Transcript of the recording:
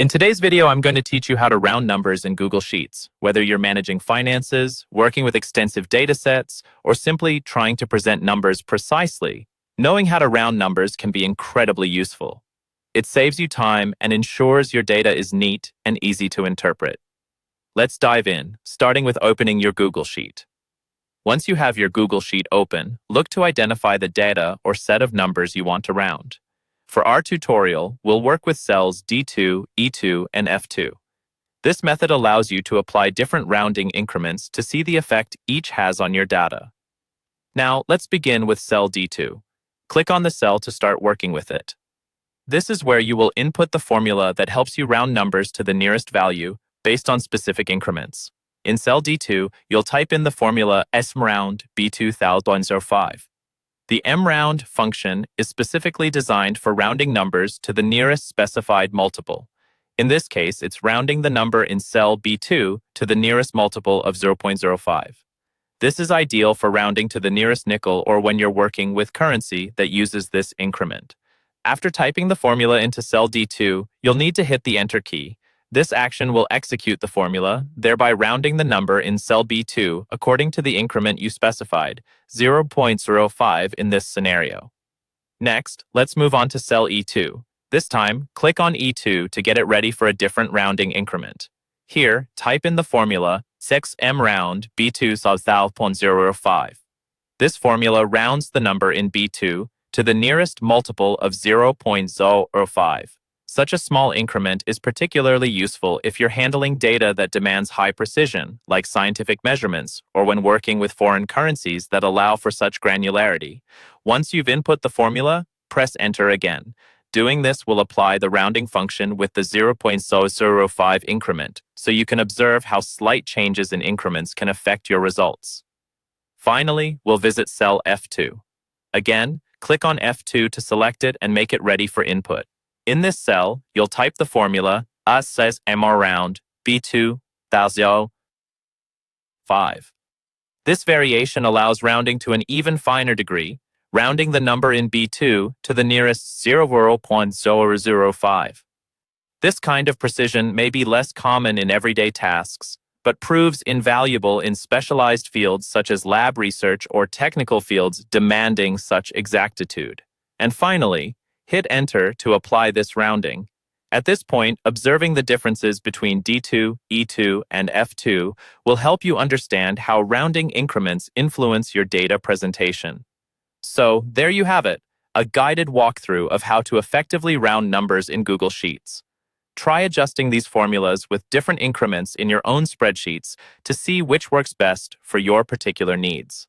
In today's video, I'm going to teach you how to round numbers in Google Sheets, whether you're managing finances, working with extensive data sets, or simply trying to present numbers precisely. Knowing how to round numbers can be incredibly useful. It saves you time and ensures your data is neat and easy to interpret. Let's dive in, starting with opening your Google Sheet. Once you have your Google Sheet open, look to identify the data or set of numbers you want to round. For our tutorial, we'll work with cells D2, E2, and F2. This method allows you to apply different rounding increments to see the effect each has on your data. Now, let's begin with cell D2. Click on the cell to start working with it. This is where you will input the formula that helps you round numbers to the nearest value based on specific increments. In cell D2, you'll type in the formula smround B2005. The mround function is specifically designed for rounding numbers to the nearest specified multiple. In this case, it's rounding the number in cell B2 to the nearest multiple of 0.05. This is ideal for rounding to the nearest nickel or when you're working with currency that uses this increment. After typing the formula into cell D2, you'll need to hit the Enter key. This action will execute the formula, thereby rounding the number in cell B2 according to the increment you specified, 0.05 in this scenario. Next, let's move on to cell E2. This time, click on E2 to get it ready for a different rounding increment. Here, type in the formula 6mround B2 This formula rounds the number in B2 to the nearest multiple of 0.05. Such a small increment is particularly useful if you're handling data that demands high precision, like scientific measurements, or when working with foreign currencies that allow for such granularity. Once you've input the formula, press Enter again. Doing this will apply the rounding function with the 0.005 increment, so you can observe how slight changes in increments can affect your results. Finally, we'll visit cell F2. Again, click on F2 to select it and make it ready for input. In this cell, you'll type the formula smround B2005. This variation allows rounding to an even finer degree, rounding the number in B2 to the nearest 0.005. This kind of precision may be less common in everyday tasks, but proves invaluable in specialized fields such as lab research or technical fields demanding such exactitude. And finally, hit Enter to apply this rounding. At this point, observing the differences between D2, E2, and F2 will help you understand how rounding increments influence your data presentation. So, there you have it, a guided walkthrough of how to effectively round numbers in Google Sheets. Try adjusting these formulas with different increments in your own spreadsheets to see which works best for your particular needs.